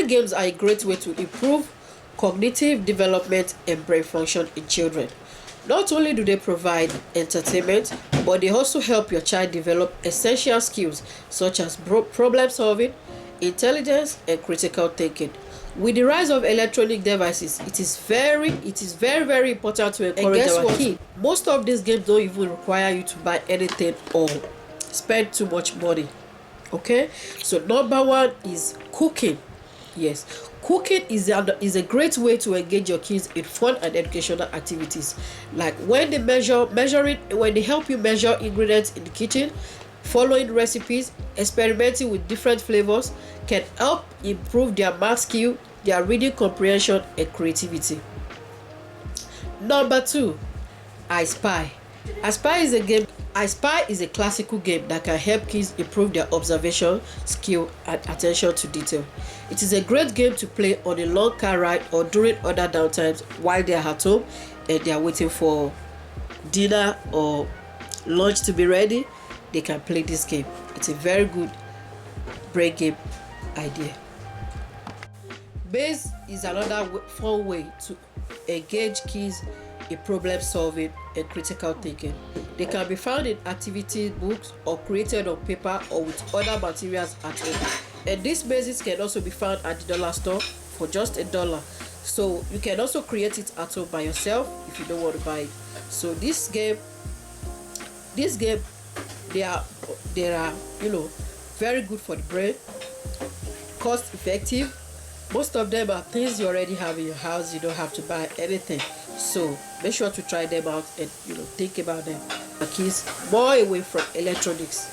Brain games are a great way to improve cognitive development and brain function in children. Not only do they provide entertainment, but they also help your child develop essential skills such as problem solving, intelligence, and critical thinking. With the rise of electronic devices, it is very very important to encourage our kids. Most of these games don't even require you to buy anything or spend too much money. Okay, so number one is cooking. Yes, cooking is a great way to engage your kids in fun and educational activities, like when they help you measure ingredients in the kitchen, following recipes, experimenting with different flavors can help improve their math skill, their reading comprehension, and creativity. Number two, I Spy. I Spy is a classical game that can help kids improve their observation skill and attention to detail. It is a great game to play on a long car ride or during other downtimes while they are at home and they are waiting for dinner or lunch to be ready. They can play this game. It's a very good brain game idea. Maze is another fun way to engage kids in problem solving and critical thinking. They can be found in activity books or created on paper or with other materials at home. And these mazes can also be found at the dollar store for just $1. So you can also create it at home by yourself if you don't want to buy it. So this game they are very good for the brain, cost effective. Most of them are things you already have in your house. You don't have to buy anything. So make sure to try them out and think about them. The kids more away from electronics,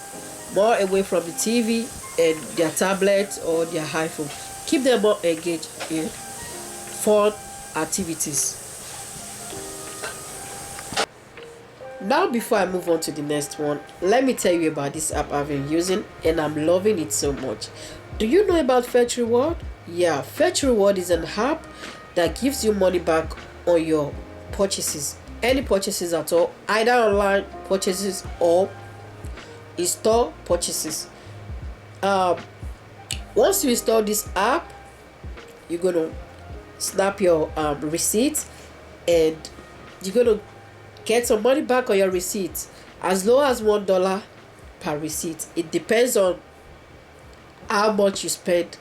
more away from the TV and their tablet or their iPhone. Keep them more engaged in fun activities. Now before I move on to the next one, let me tell you about this app I've been using and I'm loving it so much. Do you know about Fetch Reward? Yeah, Fetch Reward is an app that gives you money back on your purchases, any purchases at all, either online purchases or in-store purchases. Once you install this app, you're gonna snap your receipt and you're gonna get some money back on your receipt, as low as $1 per receipt. It depends on how much you spend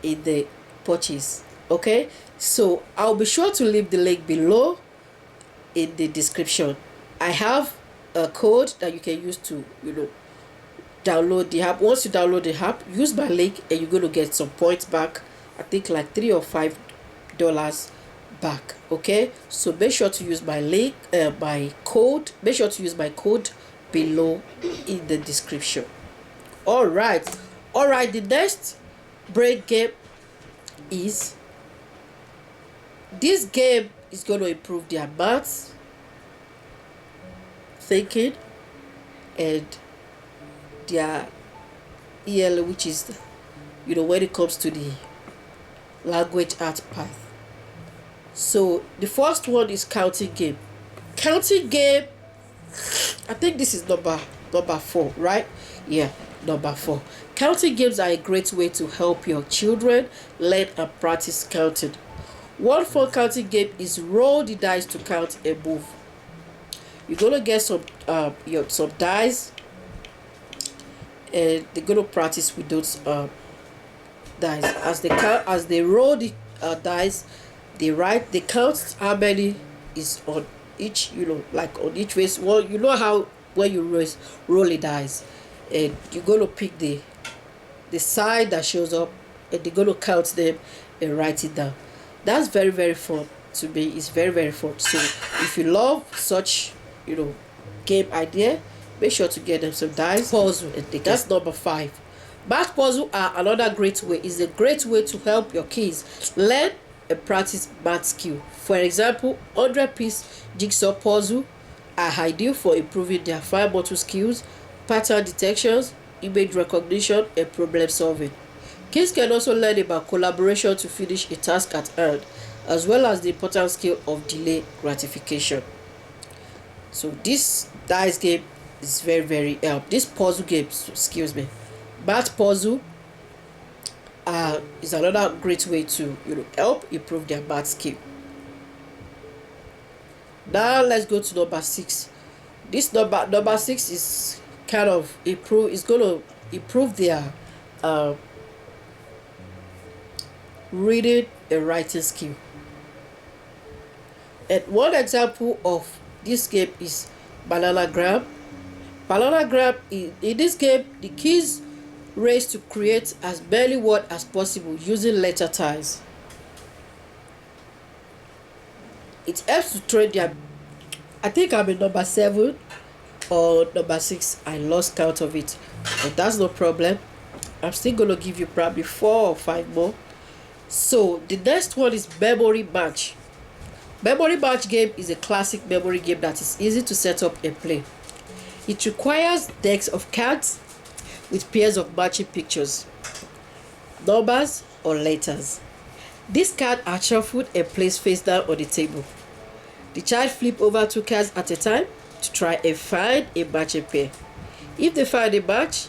in the purchase. Okay, so I'll be sure to leave the link below in the description. I have a code that you can use to download the app. Once you download the app, use my link and you're going to get some points back. I think like $3 or $5 back. Okay, so make sure to use my link, my code. Make sure to use my code below in the description. All right. The next brain game is this game is going to improve their maths, thinking, and their EL, which is when it comes to the language art path. So the first one is counting game. Counting game, I think this is number 4, right? Yeah, number 4. Counting games are a great way to help your children learn and practice counting. One fun counting game is roll the dice to count a move. You're gonna get some dice, and they're gonna practice with those dice. As they roll the dice, they count how many is on each, like on each race. Well, how when you roll the dice, and you're gonna pick the side that shows up, and they're gonna count them and write it down. That's very very fun to me. It's very very fun. So if you love such game idea, make sure to get them some dice. Puzzle. That's number 5. Math puzzle are another great way. It's a great way to help your kids learn and practice math skill. For example, 100-piece jigsaw puzzle are ideal for improving their fine motor skills, pattern detections, image recognition, and problem solving. Kids can also learn about collaboration to finish a task at hand, as well as the important skill of delay gratification. So this dice game is very very this puzzle game, math puzzle is another great way to help improve their math skill. Now let's go to number 6. This number 6 is kind of is going to improve their reading and writing skill. And one example of this game is Bananagram. Bananagram, in this game, the kids race to create as many words as possible using letter ties. It helps to train their, I think I'm in number 7 or number 6. I lost count of it, but that's no problem. I'm still going to give you probably 4 or 5 more. So the next one is Memory Match. Memory Match game is a classic memory game that is easy to set up and play. It requires decks of cards with pairs of matching pictures, numbers, or letters. These cards are shuffled and placed face down on the table. The child flips over 2 cards at a time to try and find a matching pair. If they find a match,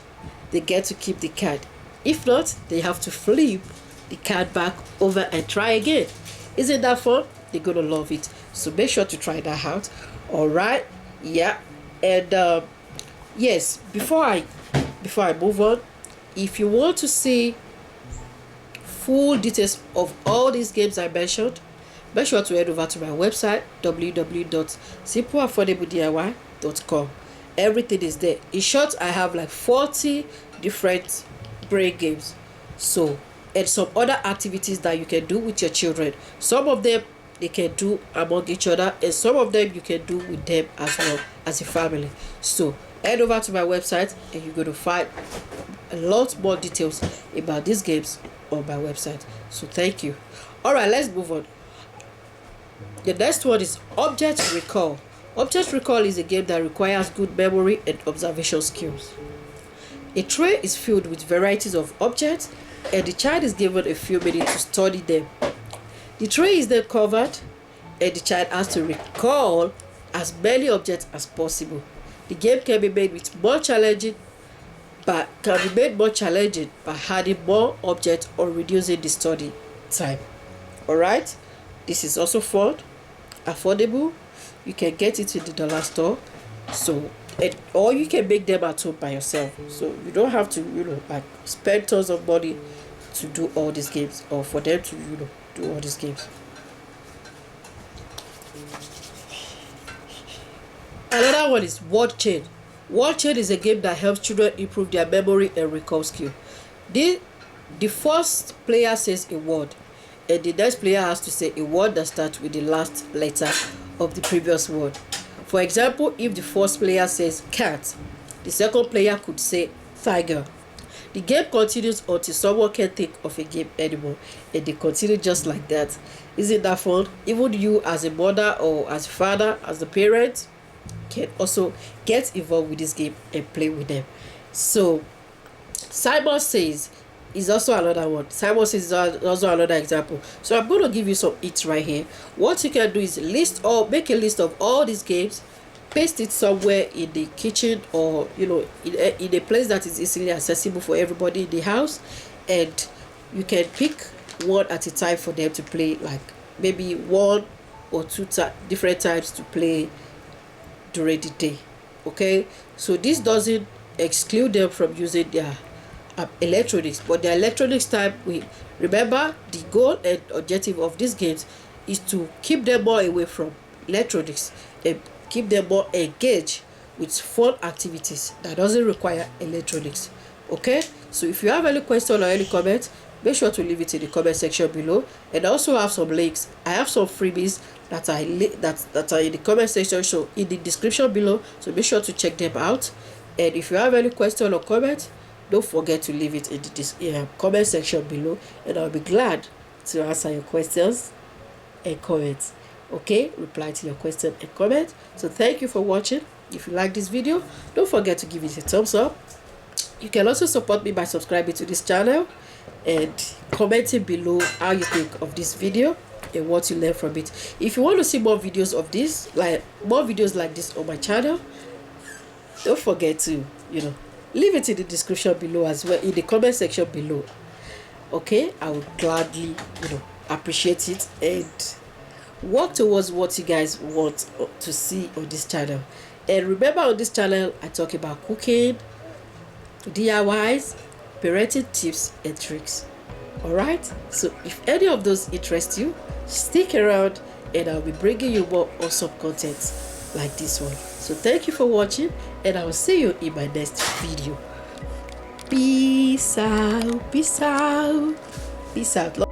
they get to keep the card. If not, they have to flip the card back over and try again. Isn't that fun? They're gonna love it. So make sure to try that out. All right, yeah. And yes, before I move on, if you want to see full details of all these games I mentioned, make sure to head over to my website www.simpleaffordabledIY.com. Everything is there. In short, I have like 40 different brain games, so, and some other activities that you can do with your children. Some of them they can do among each other, and some of them you can do with them as well as a family. So head over to my website and you're going to find a lot more details about these games on my website. So thank you. All right, let's move on. The next one is Object Recall. Object Recall is a game that requires good memory and observation skills. A tray is filled with varieties of objects, and the child is given a few minutes to study them. The tray is then covered, and the child has to recall as many objects as possible. The game can be made more challenging by adding more objects or reducing the study time. Alright, this is also fun, affordable. You can get it in the dollar store, so or you can make them at home by yourself. So you don't have to like spend tons of money to do all these games, or for them to do all these games. Another one is Word Chain. Word Chain is a game that helps children improve their memory and recall skill. The first player says a word, and the next player has to say a word that starts with the last letter of the previous word. For example, if the first player says cat, the second player could say tiger. The game continues until someone can't think of a game anymore, and they continue just like that. Isn't that fun? Even you as a mother or as a father, as a parent, can also get involved with this game and play with them. So Simon Says is also another one. Simon Says is also another example. So I'm going to give you some hits right here. What you can do is make a list of all these games, paste it somewhere in the kitchen, or in a place that is easily accessible for everybody in the house, and you can pick one at a time for them to play, like maybe 1 or 2 different times to play during the day. Okay, so this doesn't exclude them from using their electronics, but the electronics time, we remember the goal and objective of these games is to keep them more away from electronics and keep them more engaged with fun activities that doesn't require electronics. Okay, so if you have any question or any comment, make sure to leave it in the comment section below. And I also have some links. I have some freebies that are in the comment section, so in the description below, so make sure to check them out. And if you have any question or comment, don't forget to leave it in the comment section below, and I'll be glad to answer your questions and comments. Okay, reply to your question and comment. So thank you for watching. If you like this video, don't forget to give it a thumbs up. You can also support me by subscribing to this channel and commenting below how you think of this video and what you learn from it. If you want to see more videos of this, more videos like this on my channel, don't forget to leave it in the description below as well, in the comment section below. Okay, I would gladly, appreciate it and work towards what you guys want to see on this channel. And remember, on this channel I talk about cooking, DIYs, parenting tips and tricks. Alright, so if any of those interest you, stick around and I'll be bringing you more awesome content like this one. So thank you for watching and I will see you in my next video. Peace out, peace out, peace out.